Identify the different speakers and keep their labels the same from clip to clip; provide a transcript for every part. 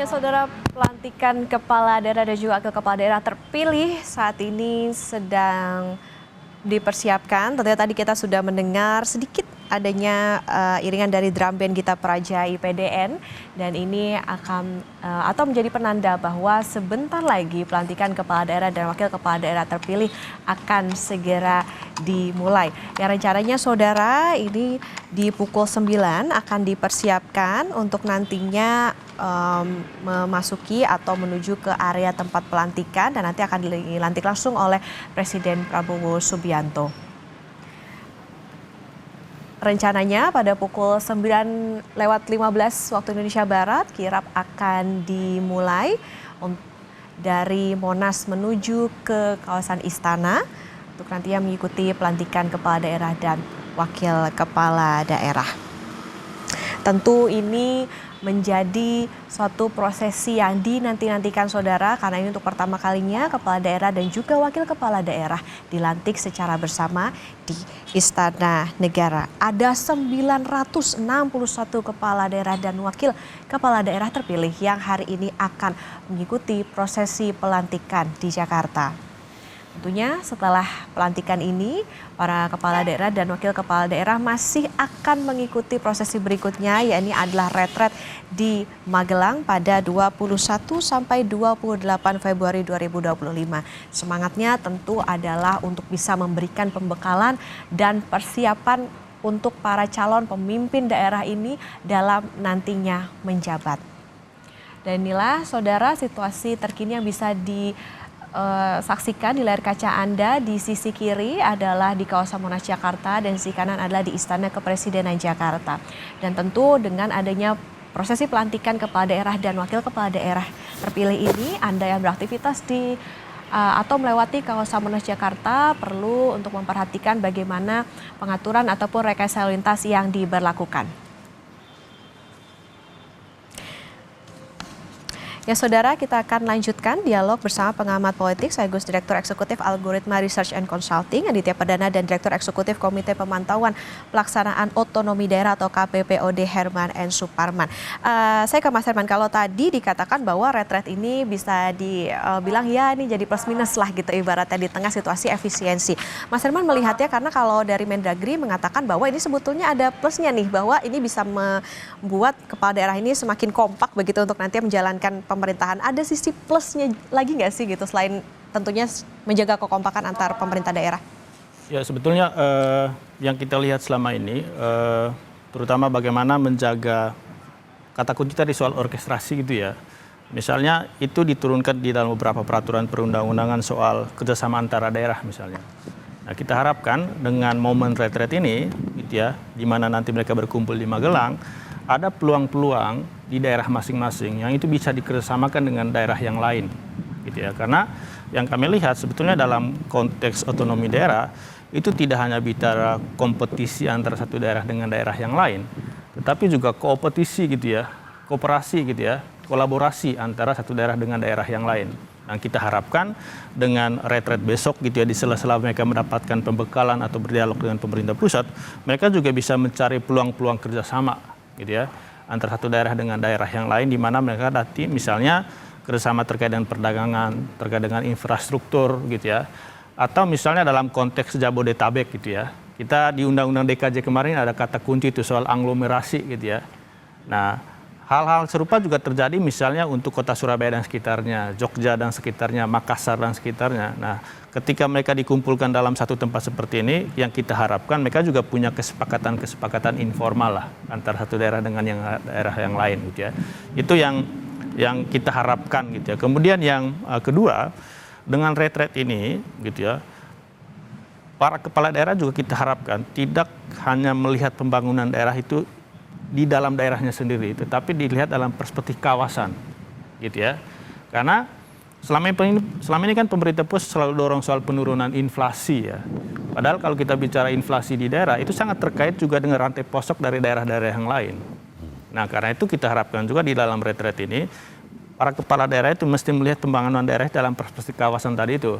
Speaker 1: Ya, Saudara, pelantikan kepala daerah dan juga wakil kepala daerah terpilih saat ini sedang dipersiapkan. Tentunya tadi kita sudah mendengar sedikit adanya iringan dari drum band Gita Praja IPDN, dan ini akan atau menjadi penanda bahwa sebentar lagi pelantikan kepala daerah dan wakil kepala daerah terpilih akan segera dimulai. Ya, rencananya Saudara, ini di pukul 9 akan dipersiapkan untuk nantinya memasuki atau menuju ke area tempat pelantikan, dan nanti akan dilantik langsung oleh Presiden Prabowo Subianto. Rencananya pada pukul 9:15 waktu Indonesia Barat, kirap akan dimulai dari Monas menuju ke kawasan Istana untuk nantinya mengikuti pelantikan kepala daerah dan wakil kepala daerah. Tentu ini menjadi suatu prosesi yang dinanti-nantikan Saudara, karena ini untuk pertama kalinya kepala daerah dan juga wakil kepala daerah dilantik secara bersama di Istana Negara. Ada 961 kepala daerah dan wakil kepala daerah terpilih yang hari ini akan mengikuti prosesi pelantikan di Jakarta. Tentunya setelah pelantikan ini, para kepala daerah dan wakil kepala daerah masih akan mengikuti prosesi berikutnya, yakni adalah retret di Magelang pada 21 sampai 28 Februari 2025. Semangatnya tentu adalah untuk bisa memberikan pembekalan dan persiapan untuk para calon pemimpin daerah ini dalam nantinya menjabat. Dan inilah Saudara situasi terkini yang bisa saksikan di layar kaca Anda. Di sisi kiri adalah di kawasan Monas Jakarta dan sisi kanan adalah di Istana Kepresidenan Jakarta. Dan tentu dengan adanya prosesi pelantikan kepala daerah dan wakil kepala daerah terpilih ini, Anda yang beraktivitas di atau melewati kawasan Monas Jakarta perlu untuk memperhatikan bagaimana pengaturan ataupun rekayasa lalu lintas yang diberlakukan. Ya Saudara, kita akan lanjutkan dialog bersama pengamat politik sekaligus Direktur Eksekutif Algoritma Research and Consulting Aditya Perdana dan Direktur Eksekutif Komite Pemantauan Pelaksanaan Otonomi Daerah atau KPPOD Herman N. Suparman. Saya ke Mas Herman, kalau tadi dikatakan bahwa retret ini bisa dibilang ya ini jadi plus minus lah gitu ibaratnya di tengah situasi efisiensi. Mas Herman melihatnya, karena kalau dari Mendagri mengatakan bahwa ini sebetulnya ada plusnya nih, bahwa ini bisa membuat kepala daerah ini semakin kompak begitu untuk nanti menjalankan pemerintahan. Ada sisi plusnya lagi nggak sih gitu selain tentunya menjaga kekompakan antar pemerintah daerah?
Speaker 2: Ya sebetulnya yang kita lihat selama ini terutama bagaimana menjaga kata kunci tadi soal orkestrasi gitu ya. Misalnya itu diturunkan di dalam beberapa peraturan perundang-undangan soal kerjasama antara daerah misalnya. Nah kita harapkan dengan momen retret ini gitu ya, di mana nanti mereka berkumpul di Magelang, ada peluang-peluang di daerah masing-masing yang itu bisa dikerjasamakan dengan daerah yang lain gitu ya, karena yang kami lihat sebetulnya dalam konteks otonomi daerah itu tidak hanya bicara kompetisi antara satu daerah dengan daerah yang lain, tetapi juga kompetisi gitu ya, kooperasi gitu ya, kolaborasi antara satu daerah dengan daerah yang lain. Nah, kita harapkan dengan retret besok gitu ya, di sela-sela mereka mendapatkan pembekalan atau berdialog dengan pemerintah pusat, mereka juga bisa mencari peluang-peluang kerjasama gitu ya, antara satu daerah dengan daerah yang lain, di mana mereka nanti misalnya kerjasama terkait dengan perdagangan, terkait dengan infrastruktur gitu ya, atau misalnya dalam konteks Jabodetabek gitu ya, kita di Undang-Undang DKJ kemarin ada kata kunci itu soal aglomerasi gitu ya. Nah, hal-hal serupa juga terjadi misalnya untuk kota Surabaya dan sekitarnya, Jogja dan sekitarnya, Makassar dan sekitarnya. Nah, ketika mereka dikumpulkan dalam satu tempat seperti ini, yang kita harapkan mereka juga punya kesepakatan informal lah antara satu daerah dengan daerah yang lain gitu ya. Itu yang kita harapkan gitu ya. Kemudian yang kedua, dengan retret ini gitu ya, para kepala daerah juga kita harapkan tidak hanya melihat pembangunan daerah itu di dalam daerahnya sendiri, tetapi dilihat dalam perspektif kawasan gitu ya. Karena selama ini kan pemerintah pusat selalu dorong soal penurunan inflasi ya. Padahal kalau kita bicara inflasi di daerah itu sangat terkait juga dengan rantai posok dari daerah-daerah yang lain. Nah, karena itu kita harapkan juga di dalam retret ini para kepala daerah itu mesti melihat pembangunan daerah dalam perspektif kawasan tadi itu.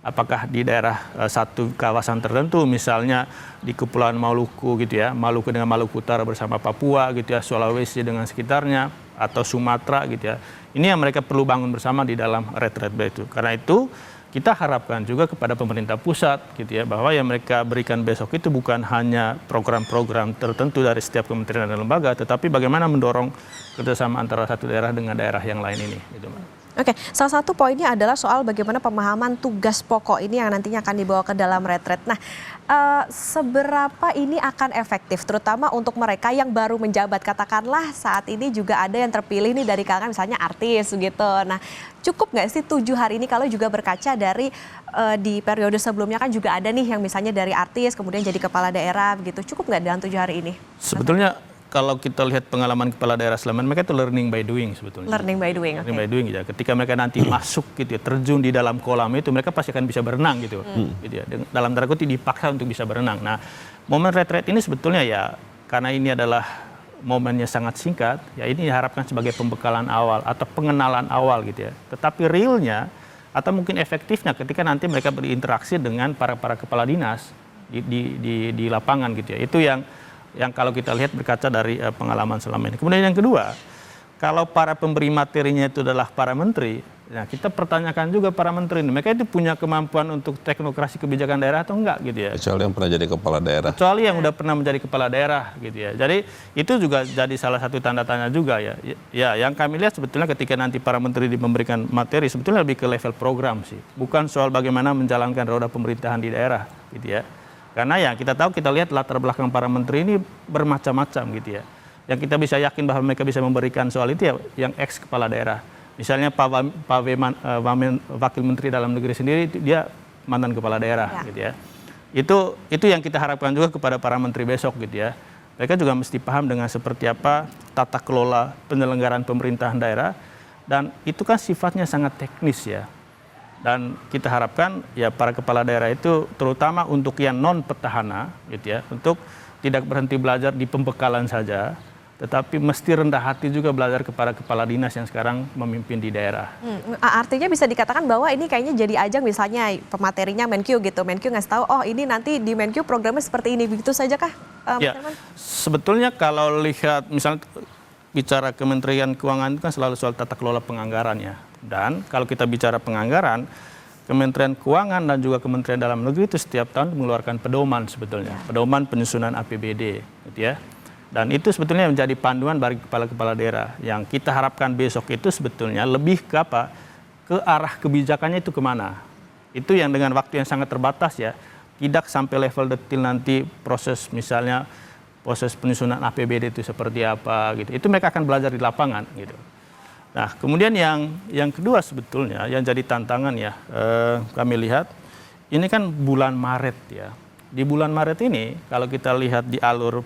Speaker 2: Apakah di daerah satu kawasan tertentu, misalnya di Kepulauan Maluku gitu ya, Maluku dengan Maluku Utara bersama Papua gitu ya, Sulawesi dengan sekitarnya, atau Sumatera gitu ya. Ini yang mereka perlu bangun bersama di dalam retret itu. Karena itu kita harapkan juga kepada pemerintah pusat gitu ya, bahwa yang mereka berikan besok itu bukan hanya program-program tertentu dari setiap kementerian dan lembaga, tetapi bagaimana mendorong kerjasama antara satu daerah dengan daerah yang lain ini. Gitu, Mbak.
Speaker 1: Oke, salah satu poinnya adalah soal bagaimana pemahaman tugas pokok ini yang nantinya akan dibawa ke dalam retret. Nah, seberapa ini akan efektif, terutama untuk mereka yang baru menjabat, katakanlah saat ini juga ada yang terpilih nih dari kalangan misalnya artis gitu. Nah, cukup nggak sih 7 hari ini kalau juga berkaca dari di periode sebelumnya kan juga ada nih yang misalnya dari artis kemudian jadi kepala daerah begitu. Cukup nggak dalam 7 hari ini?
Speaker 2: Sebetulnya kalau kita lihat pengalaman kepala daerah selama ini, mereka itu learning by doing sebetulnya.
Speaker 1: Learning by doing,
Speaker 2: Learning by doing ya. Ketika mereka nanti masuk gitu ya, terjun di dalam kolam itu, mereka pasti akan bisa berenang gitu. Gitu ya. Dalam tanda kutip dipaksa untuk bisa berenang. Nah, momen retret ini sebetulnya ya, karena ini adalah momennya sangat singkat, ya ini diharapkan sebagai pembekalan awal atau pengenalan awal gitu ya. Tetapi realnya atau mungkin efektifnya ketika nanti mereka berinteraksi dengan para kepala dinas di lapangan gitu ya. Itu yang kalau kita lihat berkaca dari pengalaman selama ini. Kemudian yang kedua, kalau para pemberi materinya itu adalah para menteri, nah kita pertanyakan juga para menteri ini, mereka itu punya kemampuan untuk teknokrasi kebijakan daerah atau enggak gitu ya.
Speaker 3: Kecuali yang pernah jadi kepala daerah.
Speaker 2: Kecuali yang udah pernah menjadi kepala daerah gitu ya. Jadi itu juga jadi salah satu tanda tanya juga ya. Ya, yang kami lihat sebetulnya ketika nanti para menteri memberikan materi sebetulnya lebih ke level program sih. Bukan soal bagaimana menjalankan roda pemerintahan di daerah gitu ya. Karena ya kita tahu, kita lihat latar belakang para menteri ini bermacam-macam gitu ya. Yang kita bisa yakin bahwa mereka bisa memberikan soal itu ya yang ex kepala daerah. Misalnya Pak Wakil Menteri Dalam Negeri sendiri dia mantan kepala daerah gitu ya. Itu yang kita harapkan juga kepada para menteri besok gitu ya. Mereka juga mesti paham dengan seperti apa tata kelola penyelenggaraan pemerintahan daerah, dan itu kan sifatnya sangat teknis ya. Dan kita harapkan ya para kepala daerah itu terutama untuk yang non petahana gitu ya, untuk tidak berhenti belajar di pembekalan saja, tetapi mesti rendah hati juga belajar kepada kepala dinas yang sekarang memimpin di daerah.
Speaker 1: Artinya bisa dikatakan bahwa ini kayaknya jadi ajang misalnya pematerinya Menkyu gitu. Menkyu ngasih tahu, oh ini nanti di Menkyu programnya seperti ini, begitu saja kah?
Speaker 2: Ya, sebetulnya kalau lihat misalnya bicara Kementerian Keuangan itu kan selalu soal tata kelola penganggaran ya. Dan kalau kita bicara penganggaran, Kementerian Keuangan dan juga Kementerian Dalam Negeri itu setiap tahun mengeluarkan pedoman sebetulnya, pedoman penyusunan APBD, gitu ya. Dan itu sebetulnya menjadi panduan bagi kepala-kepala daerah. Yang kita harapkan besok itu sebetulnya lebih ke apa? Ke arah kebijakannya itu kemana? Itu yang dengan waktu yang sangat terbatas ya, tidak sampai level detail nanti proses misalnya proses penyusunan APBD itu seperti apa gitu. Itu mereka akan belajar di lapangan gitu. Nah, kemudian yang kedua sebetulnya yang jadi tantangan ya, kami lihat ini kan bulan Maret ya. Di bulan Maret ini kalau kita lihat di alur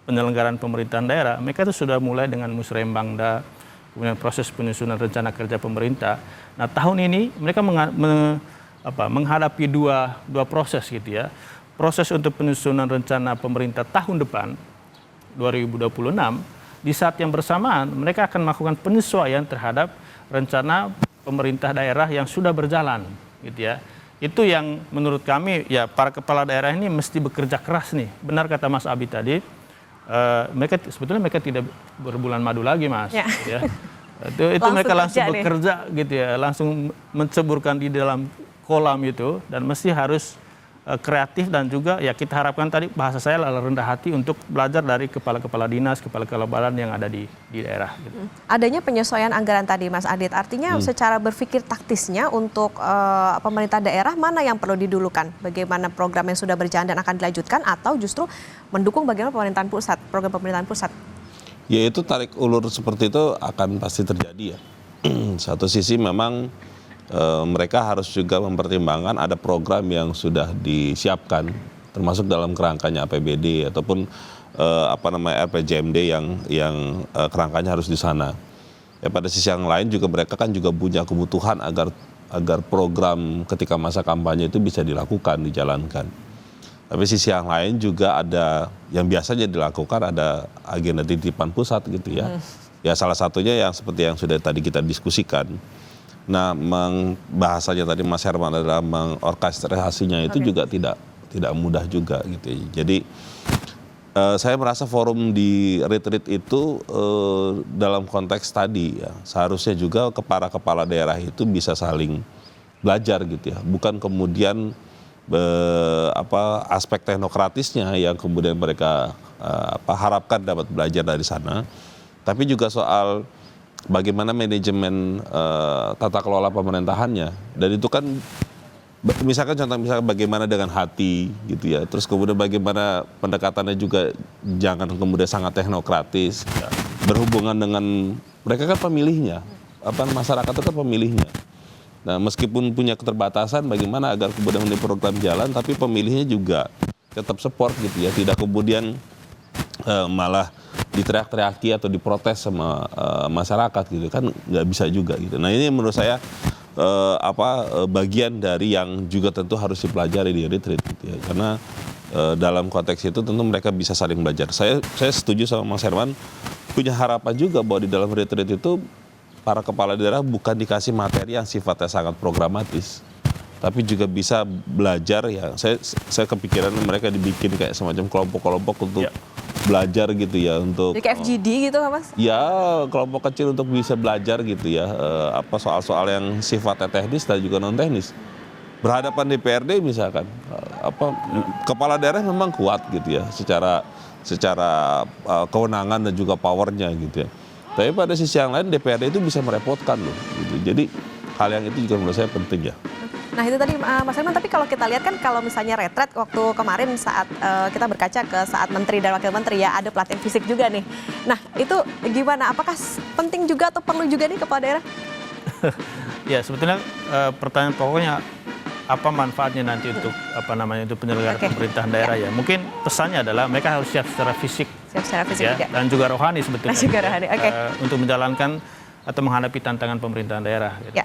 Speaker 2: penyelenggaraan pemerintahan daerah, mereka itu sudah mulai dengan musrembangda, kemudian proses penyusunan rencana kerja pemerintah. Nah, tahun ini mereka menghadapi dua proses gitu ya. Proses untuk penyusunan rencana pemerintah tahun depan 2026. Di saat yang bersamaan, mereka akan melakukan penyesuaian terhadap rencana pemerintah daerah yang sudah berjalan, gitu ya. Itu yang menurut kami, ya para kepala daerah ini mesti bekerja keras nih. Benar kata Mas Abi tadi, sebetulnya mereka tidak berbulan madu lagi, Mas.
Speaker 1: Ya.
Speaker 2: Gitu ya. Itu mereka langsung bekerja, gitu ya, langsung menceburkan di dalam kolam itu, dan mesti harus kreatif dan juga ya kita harapkan tadi bahasa saya adalah rendah hati untuk belajar dari kepala-kepala dinas, kepala-kepala badan yang ada di daerah. Gitu.
Speaker 1: Adanya penyesuaian anggaran tadi Mas Adit, artinya secara berpikir taktisnya untuk pemerintah daerah mana yang perlu didulukan? Bagaimana program yang sudah berjalan dan akan dilanjutkan atau justru mendukung bagaimana pemerintahan pusat, program pemerintahan pusat?
Speaker 3: Ya itu tarik ulur seperti itu akan pasti terjadi ya. Satu sisi memang mereka harus juga mempertimbangkan ada program yang sudah disiapkan termasuk dalam kerangkanya APBD ataupun RPJMD yang kerangkanya harus di sana. Ya, pada sisi yang lain juga mereka kan juga punya kebutuhan agar program ketika masa kampanye itu bisa dilakukan, dijalankan. Tapi sisi yang lain juga ada yang biasanya dilakukan, ada agenda titipan pusat gitu ya. Ya salah satunya yang seperti yang sudah tadi kita diskusikan. Nah, bahasanya tadi Mas Herman adalah mengorkestrasinya itu juga tidak mudah juga gitu. Jadi Saya merasa forum di retreat itu dalam konteks tadi ya, seharusnya juga kepala daerah itu bisa saling belajar gitu ya, bukan kemudian aspek teknokratisnya yang kemudian mereka harapkan dapat belajar dari sana, tapi juga soal bagaimana manajemen tata kelola pemerintahannya, dan itu kan misalkan bagaimana dengan hati gitu ya, terus kemudian bagaimana pendekatannya juga jangan kemudian sangat teknokratis, berhubungan dengan mereka kan pemilihnya, masyarakat itu kan pemilihnya. Nah meskipun punya keterbatasan, bagaimana agar kemudian ini program jalan, tapi pemilihnya juga tetap support gitu ya, tidak kemudian malah diteriak-teriaki atau diprotes sama masyarakat gitu kan, nggak bisa juga gitu. Nah ini menurut saya bagian dari yang juga tentu harus dipelajari di retreat gitu ya. Karena dalam konteks itu tentu mereka bisa saling belajar. Saya setuju sama Mas Herman, punya harapan juga bahwa di dalam retreat itu para kepala daerah bukan dikasih materi yang sifatnya sangat programatis, tapi juga bisa belajar ya. Saya kepikiran mereka dibikin kayak semacam kelompok-kelompok untuk belajar gitu ya, untuk
Speaker 1: jadi kayak FGD gitu kan Mas?
Speaker 3: Ya kelompok kecil untuk bisa belajar gitu ya, soal-soal yang sifatnya teknis dan juga non teknis. Berhadapan DPRD misalkan, kepala daerah memang kuat gitu ya, secara kewenangan dan juga powernya gitu ya. Tapi pada sisi yang lain DPRD itu bisa merepotkan loh gitu. Jadi hal yang itu juga menurut saya penting ya.
Speaker 1: Nah itu tadi Mas Herman, tapi kalau kita lihat kan kalau misalnya retret waktu kemarin saat kita berkaca ke saat menteri dan wakil menteri ya, ada pelatihan fisik juga nih. Nah itu gimana? Apakah penting juga atau perlu juga nih kepala daerah?
Speaker 2: Ya sebetulnya pertanyaan pokoknya apa manfaatnya nanti untuk untuk penyelenggaraan pemerintahan daerah ya. Mungkin pesannya adalah mereka harus siap secara fisik.
Speaker 1: Siap secara fisik
Speaker 2: ya, dan juga rohani sebetulnya.
Speaker 1: Juga rohani, oke.
Speaker 2: Untuk menjalankan atau menghadapi tantangan pemerintahan daerah. Gitu.
Speaker 1: Ya.